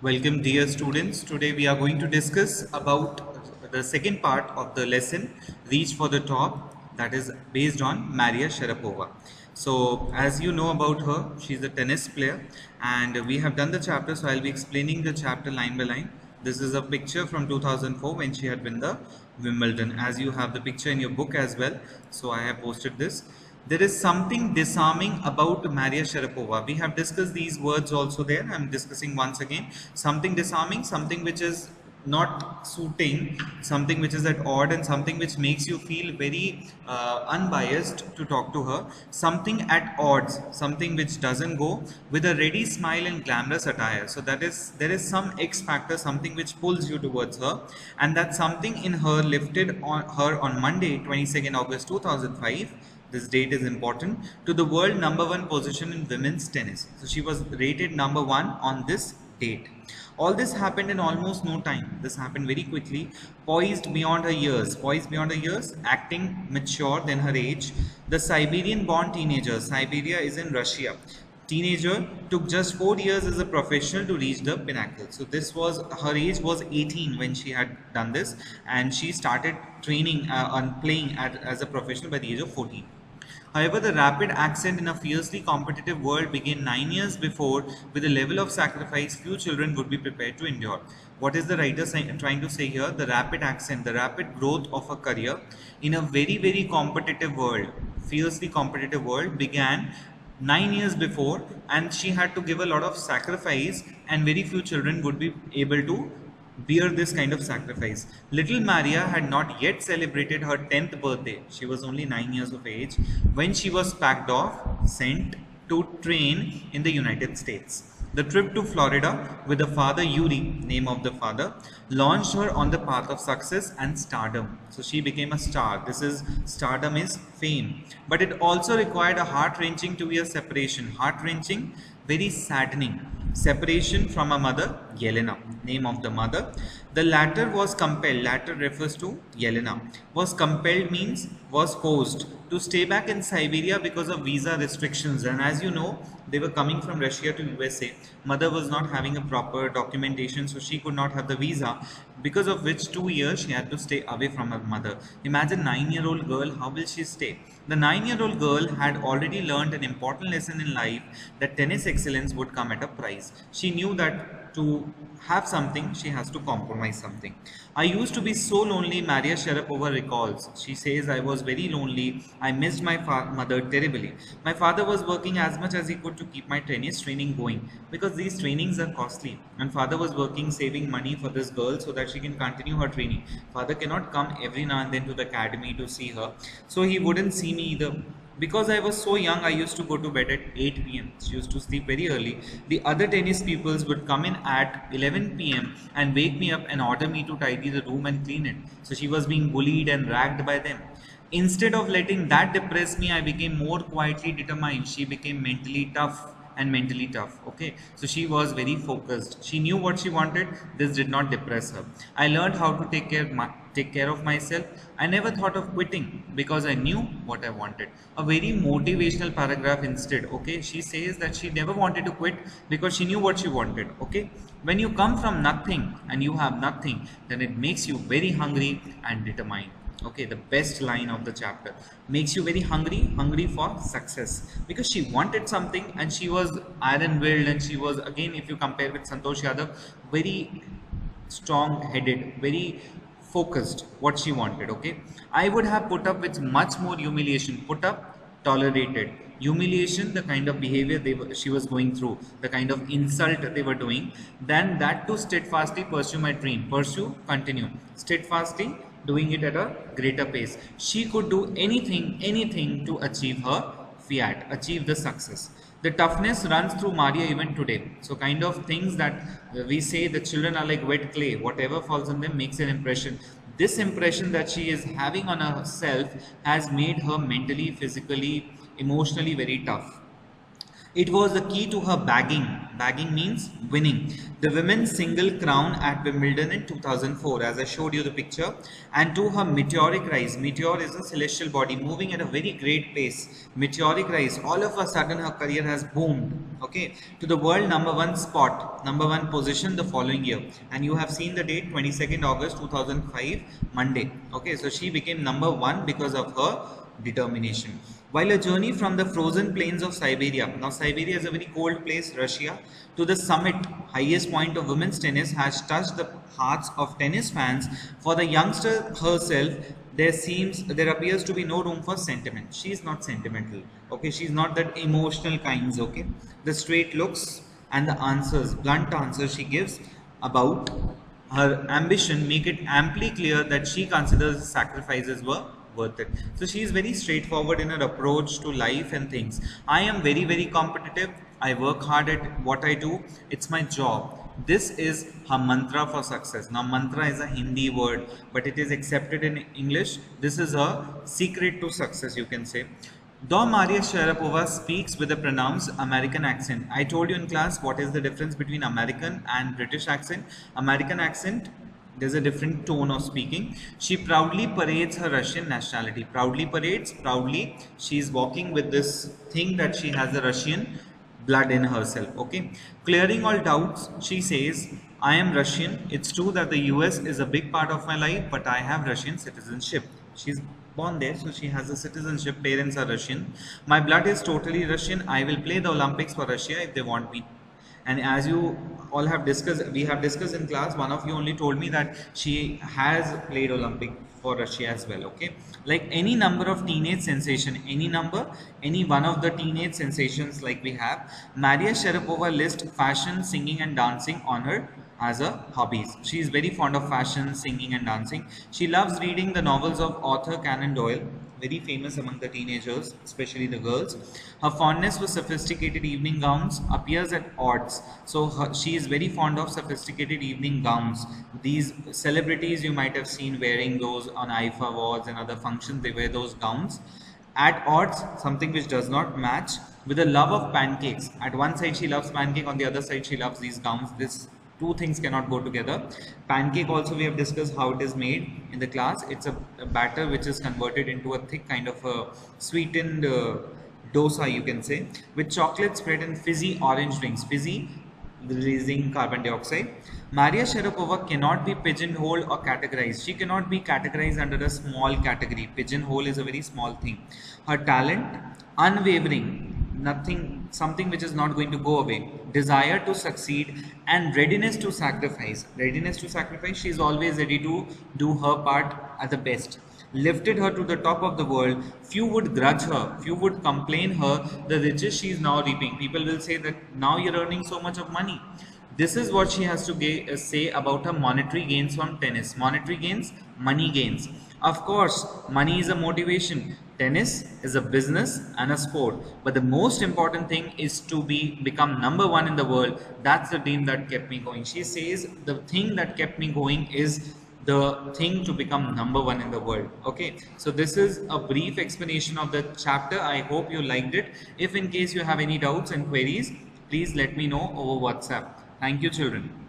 Welcome dear students. Today we are going to discuss about the second part of the lesson Reach for the Top, that is based on Maria Sharapova. So as you know about her, she's a tennis player and we have done the chapter, so I'll be explaining the chapter line by line. This is a picture from 2004 when she had won the Wimbledon, as you have the picture in your book as well. So I have posted this. There is something disarming about Maria Sharapova. We have discussed these words also there. I'm discussing once again. Something disarming, something which is not suiting, something which is at odd, and something which makes you feel very unbiased to talk to her. Something at odds, something which doesn't go, with a ready smile and glamorous attire. So that is, there is some X factor, something which pulls you towards her, and that something in her lifted on her on Monday, 22nd August 2005. This date is important, to the world #1 position in women's tennis. So she was rated #1 on this date. All this happened in almost no time. This happened very quickly. Poised beyond her years, acting mature than her age. The Siberian-born teenager, Siberia is in Russia. Teenager took just 4 years as a professional to reach the pinnacle. So this was, her age was 18 when she had done this, and she started training and playing as a professional by the age of 14. However, the rapid ascent in a fiercely competitive world began 9 years before, with a level of sacrifice few children would be prepared to endure. What is the writer trying to say here? The rapid ascent, the rapid growth of a career in a very competitive world, fiercely competitive world, began 9 years before, and she had to give a lot of sacrifice, and very few children would be able to bear this kind of sacrifice. Little Maria had not yet celebrated her 10th birthday. She was only 9 years of age when she was packed off, sent to train in the United States. The trip to Florida with the father, Yuri, name of the father, launched her on the path of success and stardom. So she became a star. This is, stardom is fame. But it also required a heart-wrenching 2-year separation. Heart-wrenching, very saddening. Separation from a mother, Yelena, name of the mother. The latter was compelled, latter refers to Yelena, was compelled means was forced to stay back in Siberia because of visa restrictions. And as you know, they were coming from Russia to USA. Mother was not having a proper documentation, so she could not have the visa, because of which 2 years she had to stay away from her mother. Imagine 9-year-old girl, how will she stay? The 9-year-old girl had already learned an important lesson in life, that tennis excellence would come at a price. She knew that to have something, she has to compromise something. I used to be so lonely, Maria Sharapova recalls. She says, I was very lonely. I missed my mother terribly. My father was working as much as he could to keep my tennis training going, because these trainings are costly. And father was working, saving money for this girl so that she can continue her training. Father cannot come every now and then to the academy to see her. So he wouldn't see me either. Because I was so young, I used to go to bed at 8 p.m. She used to sleep very early. The other tennis pupils would come in at 11 p.m. and wake me up and order me to tidy the room and clean it. So she was being bullied and ragged by them. Instead of letting that depress me, I became more quietly determined. She became mentally tough. Okay, so she was very focused. She knew what she wanted. This did not depress her. I learned how to take care of myself. I never thought of quitting because I knew what I wanted. A very motivational paragraph instead. Okay, she says that she never wanted to quit because she knew what she wanted. Okay, when you come from nothing and you have nothing, then it makes you very hungry and determined. Okay, the best line of the chapter, makes you very hungry for success, because she wanted something and she was iron-willed, and she was, again, if you compare with Santosh Yadav, very strong-headed, very focused what she wanted. Okay, I would have put up with much more humiliation. Put up, tolerated. Humiliation, the kind of behavior she was going through, the kind of insult they were doing, than that to steadfastly pursue my dream. Pursue, continue, steadfastly doing it at a greater pace. She could do anything to achieve her fiat, achieve the success. The toughness runs through Maria even today. So kind of things that we say the children are like wet clay, whatever falls on them makes an impression. This impression that she is having on herself has made her mentally, physically, emotionally very tough. It was the key to her bagging. Bagging means winning the women's single crown at Wimbledon in 2004, as I showed you the picture, and to her meteoric rise. Meteor is a celestial body moving at a very great pace. Meteoric rise. All of a sudden her career has boomed. okay, to the world number one spot, number one position the following year. And you have seen the date, 22nd August 2005, Monday. Okay, so she became number one because of her determination. While a journey from the frozen plains of Siberia, now Siberia is a very cold place, Russia, to the summit, highest point of women's tennis has touched the hearts of tennis fans. For the youngster herself, there appears to be no room for sentiment. She is not sentimental, okay, she is not that emotional kinds, okay. The straight looks and the answers, blunt answers she gives about her ambition make it amply clear that she considers sacrifices were worth it. So she is very straightforward in her approach to life and things. I am very, very competitive. I work hard at what I do. It's my job. This is her mantra for success. Now, mantra is a Hindi word, but it is accepted in English. This is her secret to success, you can say. Though Maria Sharapova speaks with a pronounced American accent. I told you in class what is the difference between American and British accent. American accent, there's a different tone of speaking. She proudly parades her Russian nationality. Proudly parades, proudly she is walking with this thing that she has the Russian blood in herself, okay. Clearing all doubts, she says, I am Russian. It's true that the US is a big part of my life, but I have Russian citizenship. She's born there, so she has a citizenship. Parents are Russian. My blood is totally Russian. I will play the Olympics for Russia if they want me. And as you all have discussed, we have discussed in class, one of you only told me that she has played Olympic for Russia as well, okay. Like any number of teenage sensation, any number, any one of the teenage sensations like we have, Maria Sharapova lists fashion, singing and dancing on her as a hobbies. She is very fond of fashion, singing and dancing. She loves reading the novels of author Conan Doyle, very famous among the teenagers, especially the girls. Her fondness for sophisticated evening gowns appears at odds. So she is very fond of sophisticated evening gowns. These celebrities you might have seen wearing those on IFA awards and other functions, they wear those gowns. At odds, something which does not match, with a love of pancakes. At one side she loves pancake, on the other side she loves these gowns. This two things cannot go together. Pancake also we have discussed how it is made in the class. It's a batter which is converted into a thick kind of a sweetened dosa, you can say, with chocolate spread and fizzy orange drinks. Fizzy, releasing carbon dioxide. Maria Sharapova cannot be pigeonholed or categorized. She cannot be categorized under a small category. Pigeonhole is a very small thing. Her talent, unwavering, nothing, something which is not going to go away, desire to succeed and readiness to sacrifice. Readiness to sacrifice, she is always ready to do her part at the best. Lifted her to the top of the world. Few would grudge her, few would complain her the riches she is now reaping. People will say that now you're earning so much of money. This is what she has to say about her monetary gains from tennis. Monetary gains, money gains. Of course, money is a motivation. Tennis is a business and a sport. But the most important thing is to become number one in the world. That's the dream that kept me going. She says the thing that kept me going is the thing to become number one in the world. Okay, so this is a brief explanation of the chapter. I hope you liked it. If in case you have any doubts and queries, please let me know over WhatsApp. Thank you, children.